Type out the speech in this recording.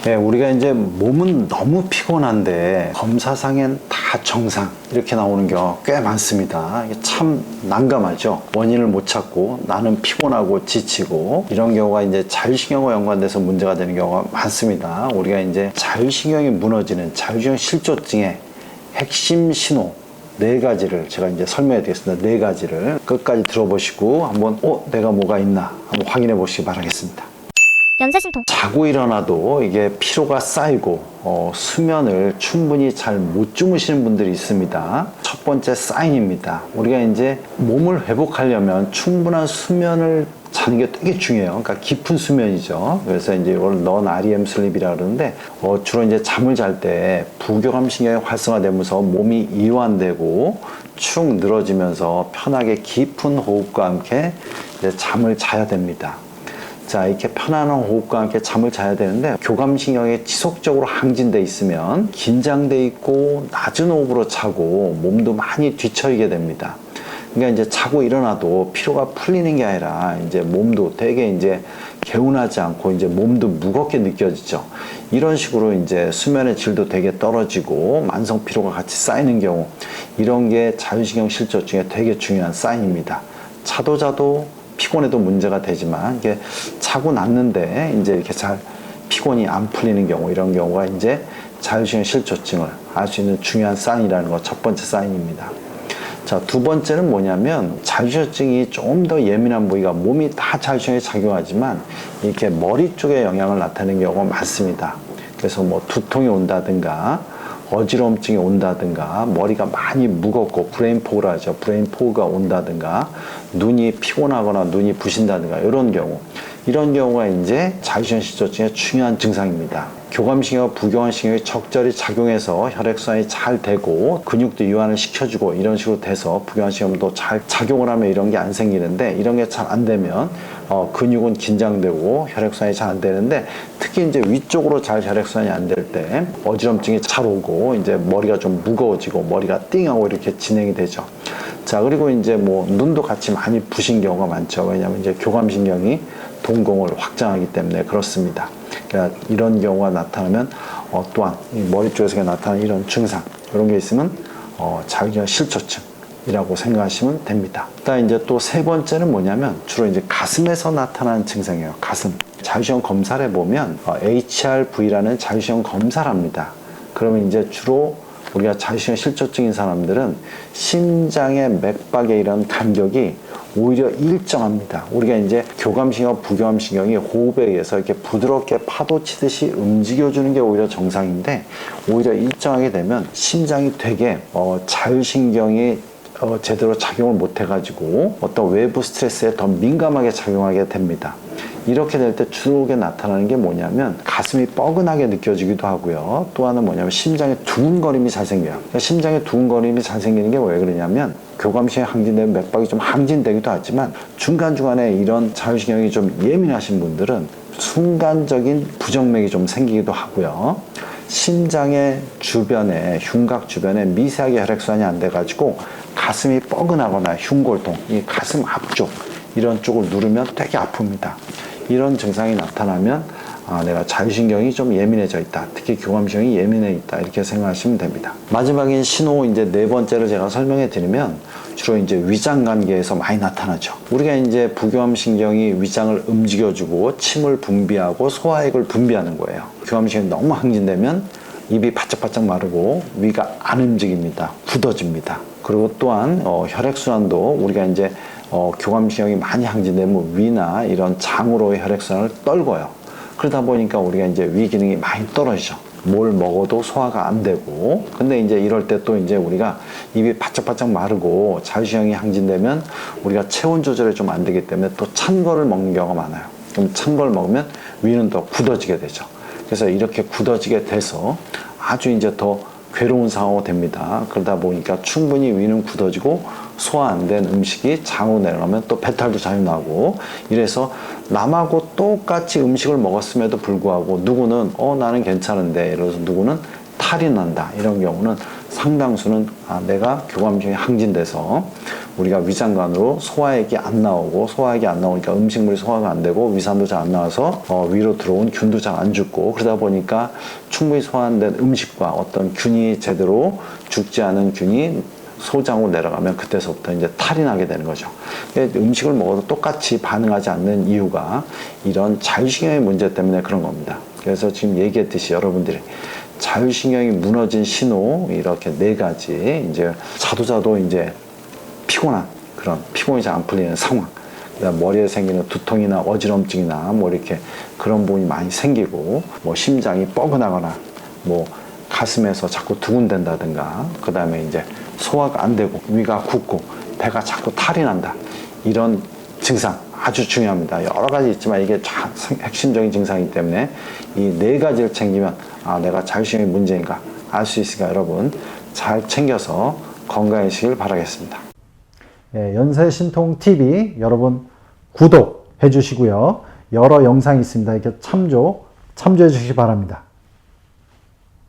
예, 우리가 이제 몸은 너무 피곤한데 검사상엔 다 정상 이렇게 나오는 경우가 꽤 많습니다. 이게 참 난감하죠. 원인을 못 찾고 나는 피곤하고 지치고 이런 경우가 이제 자율신경과 연관돼서 문제가 되는 경우가 많습니다. 우리가 이제 자율신경이 무너지는 자율신경 실조증의 핵심 신호 4가지를 제가 이제 설명해 드리겠습니다. 4가지를 끝까지 들어보시고 한번 내가 뭐가 있나 한번 확인해 보시기 바라겠습니다. 연쇄심통. 자고 일어나도 이게 피로가 쌓이고 수면을 충분히 잘 못 주무시는 분들이 있습니다. 첫 번째 사인입니다. 우리가 이제 몸을 회복하려면 충분한 수면을 자는 게 되게 중요해요. 그러니까 깊은 수면이죠. 그래서 이제 이걸 non-REM 슬립이라 그러는데 주로 이제 잠을 잘 때 부교감 신경이 활성화되면서 몸이 이완되고 축 늘어지면서 편하게 깊은 호흡과 함께 이제 잠을 자야 됩니다. 자, 이렇게 편안한 호흡과 함께 잠을 자야 되는데 교감신경이 지속적으로 항진돼 있으면 긴장돼 있고 낮은 호흡으로 자고 몸도 많이 뒤처지게 됩니다. 그러니까 이제 자고 일어나도 피로가 풀리는 게 아니라 이제 몸도 되게 이제 개운하지 않고 이제 몸도 무겁게 느껴지죠. 이런 식으로 이제 수면의 질도 되게 떨어지고 만성 피로가 같이 쌓이는 경우, 이런 게 자율신경 실조증의 되게 중요한 사인입니다. 자도 피곤해도 문제가 되지만 이게 자고 났는데 이제 이렇게 잘 피곤이 안 풀리는 경우, 이런 경우가 이제 자율신경 실조증을 알 수 있는 중요한 사인이라는 거 첫 번째 사인입니다. 자, 두 번째는 뭐냐면 자율신경증이 좀 더 예민한 부위가, 몸이 다 자율신경이 작용하지만 이렇게 머리 쪽에 영향을 나타내는 경우가 많습니다. 그래서 뭐 두통이 온다든가 어지러움증이 온다든가 머리가 많이 무겁고 브레인 포그라 하죠. 브레인 포그가 온다든가 눈이 피곤하거나 눈이 부신다든가 이런 경우가 이제 자율신경 실조증의 중요한 증상입니다. 교감신경과 부교감신경이 적절히 작용해서 혈액순환이 잘 되고 근육도 이완을 시켜주고 이런 식으로 돼서 부교감신경도 잘 작용을 하면 이런 게 안 생기는데, 이런 게 잘 안 되면 근육은 긴장되고 혈액순환이 잘 안 되는데, 특히 이제 위쪽으로 잘 혈액순환이 안 될 때 어지럼증이 잘 오고 이제 머리가 좀 무거워지고 머리가 띵하고 이렇게 진행이 되죠. 자, 그리고 이제 뭐 눈도 같이 많이 부신 경우가 많죠. 왜냐하면 이제 교감신경이 동공을 확장하기 때문에 그렇습니다. 그러니까 이런 경우가 나타나면 또한 이 머리 쪽에서 나타나는 이런 증상, 이런 게 있으면 자율신경 실조증이라고 생각하시면 됩니다. 그다음 이제 또 세 번째는 뭐냐면 주로 이제 가슴에서 나타나는 증상이에요. 가슴. 자율신경 검사를 해보면 HRV라는 자율신경 검사를 합니다. 그러면 이제 주로 우리가 자율신경 실조증인 사람들은 심장의 맥박의 이런 간격이 오히려 일정합니다. 우리가 이제 교감신경, 부교감신경이 호흡에 의해서 이렇게 부드럽게 파도 치듯이 움직여주는 게 오히려 정상인데, 오히려 일정하게 되면 심장이 되게 자율신경이 제대로 작용을 못 해가지고 어떤 외부 스트레스에 더 민감하게 작용하게 됩니다. 이렇게 될 때 주로 나타나는 게 뭐냐면 가슴이 뻐근하게 느껴지기도 하고요. 또 하나는 뭐냐면 심장에 두근거림이 잘 생겨요. 그러니까 심장에 두근거림이 잘 생기는 게 왜 그러냐면 교감신경이 항진되면 맥박이 좀 항진되기도 하지만 중간중간에 이런 자율신경이 좀 예민하신 분들은 순간적인 부정맥이 좀 생기기도 하고요. 심장의 주변에, 흉곽 주변에 미세하게 혈액순환이 안 돼가지고 가슴이 뻐근하거나 흉골통, 이 가슴 앞쪽 이런 쪽을 누르면 되게 아픕니다. 이런 증상이 나타나면 내가 자율신경이 좀 예민해져 있다, 특히 교감신경이 예민해 있다, 이렇게 생각하시면 됩니다. 마지막인 신호 이제 네 번째를 제가 설명해 드리면 주로 이제 위장 관계에서 많이 나타나죠. 우리가 이제 부교감신경이 위장을 움직여주고 침을 분비하고 소화액을 분비하는 거예요. 교감신경이 너무 항진되면 입이 바짝바짝 마르고 위가 안 움직입니다. 굳어집니다. 그리고 또한 혈액순환도 우리가 이제 교감신경이 많이 항진되면 위나 이런 장으로의 혈액순환을 떨궈요. 그러다 보니까 우리가 이제 위 기능이 많이 떨어지죠. 뭘 먹어도 소화가 안 되고. 근데 이제 이럴 때 또 이제 우리가 입이 바짝바짝 마르고 자율신경이 항진되면 우리가 체온 조절이 좀 안 되기 때문에 또 찬 거를 먹는 경우가 많아요. 그럼 찬 걸 먹으면 위는 더 굳어지게 되죠. 그래서 이렇게 굳어지게 돼서 아주 이제 더 괴로운 상황이 됩니다. 그러다 보니까 충분히 위는 굳어지고 소화 안 된 음식이 장으로 내려가면 또 배탈도 잘 나고, 이래서 남하고 똑같이 음식을 먹었음에도 불구하고 누구는 나는 괜찮은데, 이래서 누구는 탈이 난다. 이런 경우는 상당수는 내가 교감신경이 항진돼서 우리가 위장관으로 소화액이 안 나오고, 소화액이 안 나오니까 음식물이 소화가 안 되고 위산도 잘 안 나와서 위로 들어온 균도 잘 안 죽고, 그러다 보니까 충분히 소화된 음식과 어떤 균이 제대로 죽지 않은 균이 소장으로 내려가면 그때서부터 이제 탈이 나게 되는 거죠. 음식을 먹어도 똑같이 반응하지 않는 이유가 이런 자율신경의 문제 때문에 그런 겁니다. 그래서 지금 얘기했듯이 여러분들이 자율신경이 무너진 신호, 이렇게 4가지, 이제 자도 이제 피곤한 그런, 피곤이 잘 안 풀리는 상황, 그다음 머리에 생기는 두통이나 어지럼증이나 뭐 이렇게 그런 부분이 많이 생기고, 뭐 심장이 뻐근하거나 뭐 가슴에서 자꾸 두근댄다든가, 그 다음에 이제 소화가 안 되고 위가 붓고 배가 자꾸 탈이 난다, 이런 증상 아주 중요합니다. 여러 가지 있지만 이게 핵심적인 증상이기 때문에 이 4가지를 챙기면 내가 자율신경의 문제인가 알 수 있으니까 여러분 잘 챙겨서 건강해지길 바라겠습니다. 연세신통TV 여러분 구독해 주시고요. 여러 영상이 있습니다. 이렇게 참조해 주시기 바랍니다.